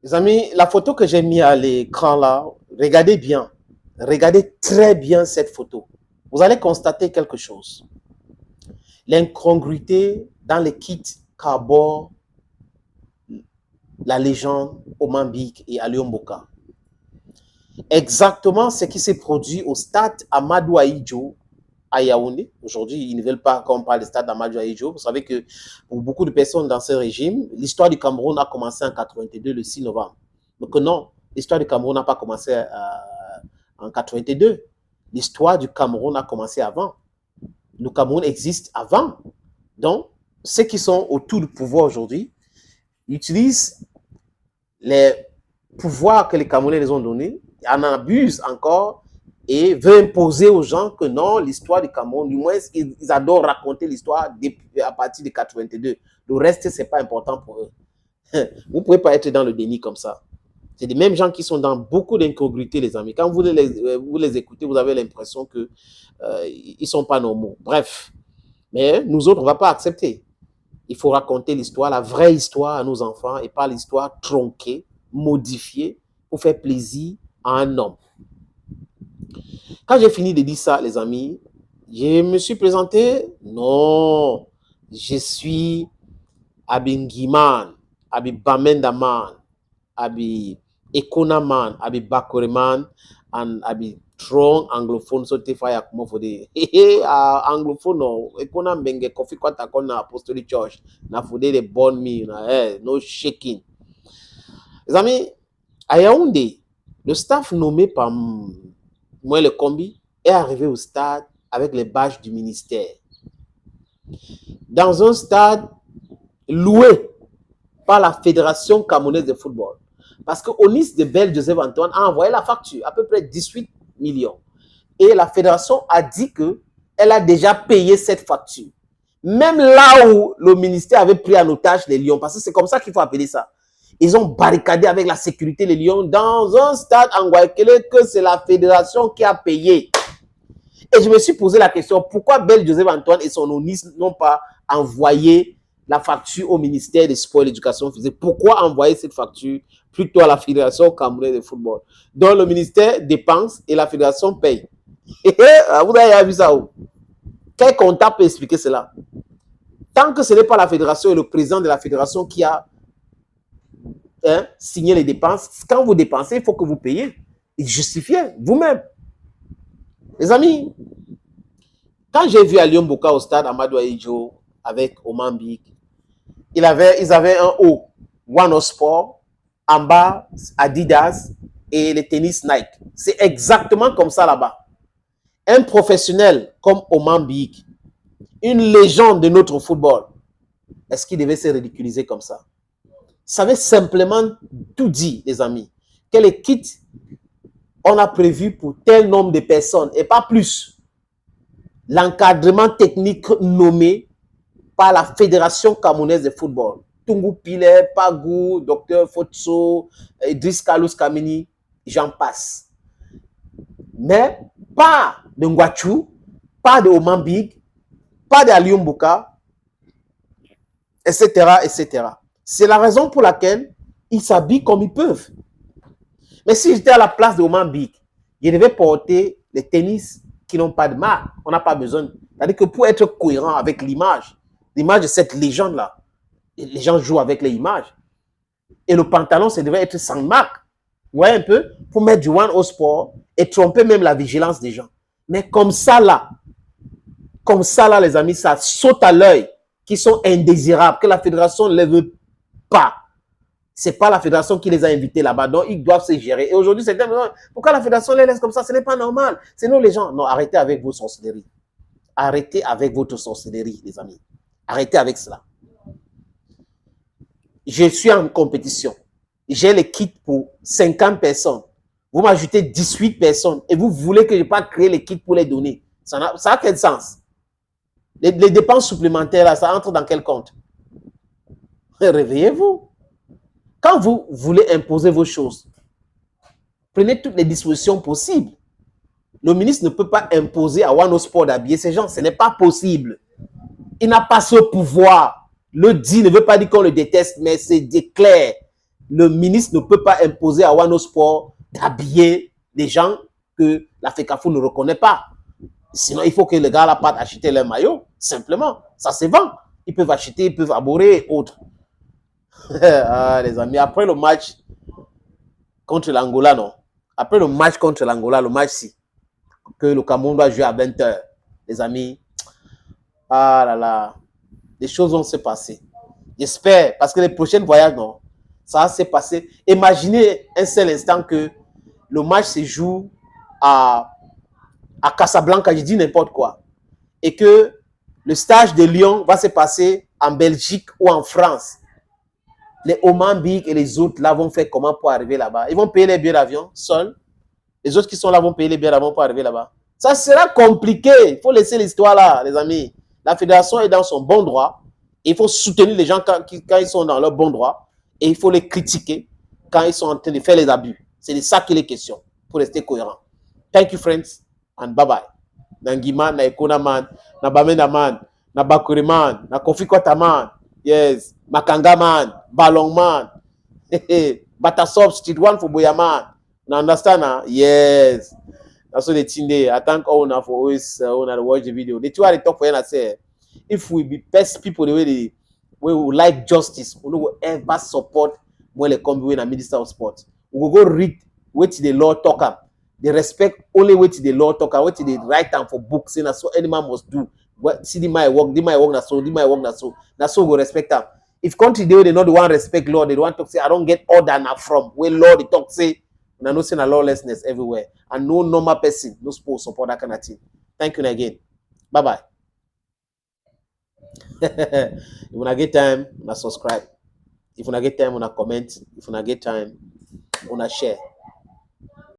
Les amis, la photo que j'ai mise à l'écran là, regardez bien. Regardez très bien cette photo. Vous allez constater quelque chose. L'incongruité dans les kits qu'arbore la légende Oman Bik et Aliou Mboka. Exactement ce qui s'est produit au stade Amadou Ahidjo à Yaoundé. Aujourd'hui, ils ne veulent pas qu'on parle du stade Amadou Ahidjo. Vous savez que pour beaucoup de personnes dans ce régime, l'histoire du Cameroun a commencé en 82, le 6 novembre. Donc non, l'histoire du Cameroun n'a pas commencé en 82. L'histoire du Cameroun a commencé avant. Le Cameroun existe avant. Donc, ceux qui sont autour du pouvoir aujourd'hui utilisent les pouvoirs que les Camerounais les ont donnés, en abusent encore et veulent imposer aux gens que non, l'histoire du Cameroun, du moins, ils adorent raconter l'histoire à partir de 82. Le reste, ce n'est pas important pour eux. Vous ne pouvez pas être dans le déni comme ça. C'est les mêmes gens qui sont dans beaucoup d'incongruités, les amis. Quand vous les écoutez, vous avez l'impression qu'ils ne sont pas normaux. Bref, mais nous autres, on ne va pas accepter. Il faut raconter l'histoire, la vraie histoire à nos enfants et pas l'histoire tronquée, modifiée pour faire plaisir à un homme. Quand j'ai fini de dire ça, les amis, je me suis présenté. Non, je suis Abingiman, Abi Bamendaman, Abi Ekonaman, Abi Bakoreman, and Abi strong anglophone so te fire kuma for the anglophone no Ekona Mbenge Kofi Kwata Kona Apostolic Church na for they born me na no shaking. Les amis, à Yaoundé, le staff nommé par moi le combi est arrivé au stade avec les badges du ministère. Dans un stade loué par la Fédération camerounaise de football. Parce que Onis de Bel Joseph Antoine a envoyé la facture, à peu près 18 millions. Et la fédération a dit qu'elle a déjà payé cette facture. Même là où le ministère avait pris en otage les Lions, parce que c'est comme ça qu'il faut appeler ça. Ils ont barricadé avec la sécurité les Lions dans un stade en Guayaquil que c'est la fédération qui a payé. Et je me suis posé la question, pourquoi Bel Joseph Antoine et son Onis n'ont pas envoyé la facture au ministère des Sports et de l'Éducation physique? Pourquoi envoyer cette facture plutôt à la Fédération camerounaise de football, dont le ministère dépense et la Fédération paye? Vous avez vu ça où? Quel comptable peut expliquer cela? Tant que ce n'est pas la Fédération et le président de la Fédération qui a signé les dépenses, quand vous dépensez, il faut que vous payez. Et justifiez vous-même. Les amis, quand j'ai vu Aliou Mboka au stade Amadou Ahidjo avec Oman Bik, ils avaient un haut, One Sport, en bas, Adidas et les tennis Nike. C'est exactement comme ça là-bas. Un professionnel comme Oman Bik, une légende de notre football, est-ce qu'il devait se ridiculiser comme ça? Ça veut simplement tout dire, les amis. Quel kit on a prévu pour tel nombre de personnes et pas plus. L'encadrement technique nommé par la Fédération camerounaise de football. Tungu Pile, Pagou, Dr Fotso, Idriss Kalous Kamini, j'en passe. Mais pas de Ngwachou, pas de Oman Bik, pas d'Aliou Mboka, etc., etc. C'est la raison pour laquelle ils s'habillent comme ils peuvent. Mais si j'étais à la place de Oman Bik, je devais porter les tennis qui n'ont pas de marque. On n'a pas besoin. C'est-à-dire que pour être cohérent avec l'image de cette légende-là, les gens jouent avec les images. Et le pantalon, ça devait être sans marque. Vous voyez un peu? Pour mettre du One au sport et tromper même la vigilance des gens. Mais comme ça là, les amis, ça saute à l'œil, qui sont indésirables, que la fédération ne les veut pas. Ce n'est pas la fédération qui les a invités là-bas, donc ils doivent se gérer. Et aujourd'hui, c'est pourquoi la fédération les laisse comme ça? Ce n'est pas normal. C'est nous les gens. Non, arrêtez avec vos sorcelleries. Arrêtez avec votre sorcellerie, les amis. Arrêtez avec cela. Je suis en compétition. J'ai les kits pour 50 personnes. Vous m'ajoutez 18 personnes et vous voulez que je ne pas créer les kits pour les donner. Ça a quel sens? Les dépenses supplémentaires, là, ça entre dans quel compte? Réveillez-vous. Quand vous voulez imposer vos choses, prenez toutes les dispositions possibles. Le ministre ne peut pas imposer à One Sport d'habiller ces gens. Ce n'est pas possible. Il n'a pas ce pouvoir. Le dit ne veut pas dire qu'on le déteste, mais c'est clair. le ministre ne peut pas imposer à Wano Sport d'habiller des gens que la FECAFO ne reconnaît pas. Sinon, il faut que les gars là partent acheter leur maillot, simplement. Ça se vend. Ils peuvent acheter, ils peuvent aborder et autres. Ah, les amis, après le match contre l'Angola, non. Après le match contre l'Angola, le match-ci, que le Cameroun doit jouer à 20h, les amis, ah là là, les choses vont se passer. J'espère, parce que les prochains voyages, non, ça va se passer. Imaginez un seul instant que le match se joue à Casablanca, je dis n'importe quoi, et que le stage de Lyon va se passer en Belgique ou en France. Les Oman Big et les autres là vont faire comment pour arriver là-bas? Ils vont payer les billets d'avion seuls. Les autres qui sont là vont payer les billets d'avion pour arriver là-bas. Ça sera compliqué. Il faut laisser l'histoire là, les amis. La fédération est dans son bon droit. Il faut soutenir les gens quand ils sont dans leur bon droit. Et il faut les critiquer quand ils sont en train de faire les abus. C'est de ça qu'il est question. Pour rester cohérent. Thank you, friends. And bye-bye. Nangiman, na Ekona man, na Bamenda man, na Bakuri man, na Kofi Kota man. Yes. Makanga man, Balong man. Batasop, Street One for Boya man. You understand? Huh? Yes. That's what they think there. I thank all now for always watch the video. The two are the talk for you and say, if we be best people the way we will like justice, we will ever support when they come when a minister of sport. We will go read what the law talk up. They respect only what the law talk up, what they write down for books, and that's what any man must do. What see my work, that's so, that's so we respect them. If country they not the one respect law, they want to say I don't get order now from where law they talk say. And I know seeing a lawlessness everywhere. And no normal person, no supposed to support that kind of thing. Thank you again. Bye-bye. If you want to get time, subscribe. If you want to get time, comment. If you want to get time, share.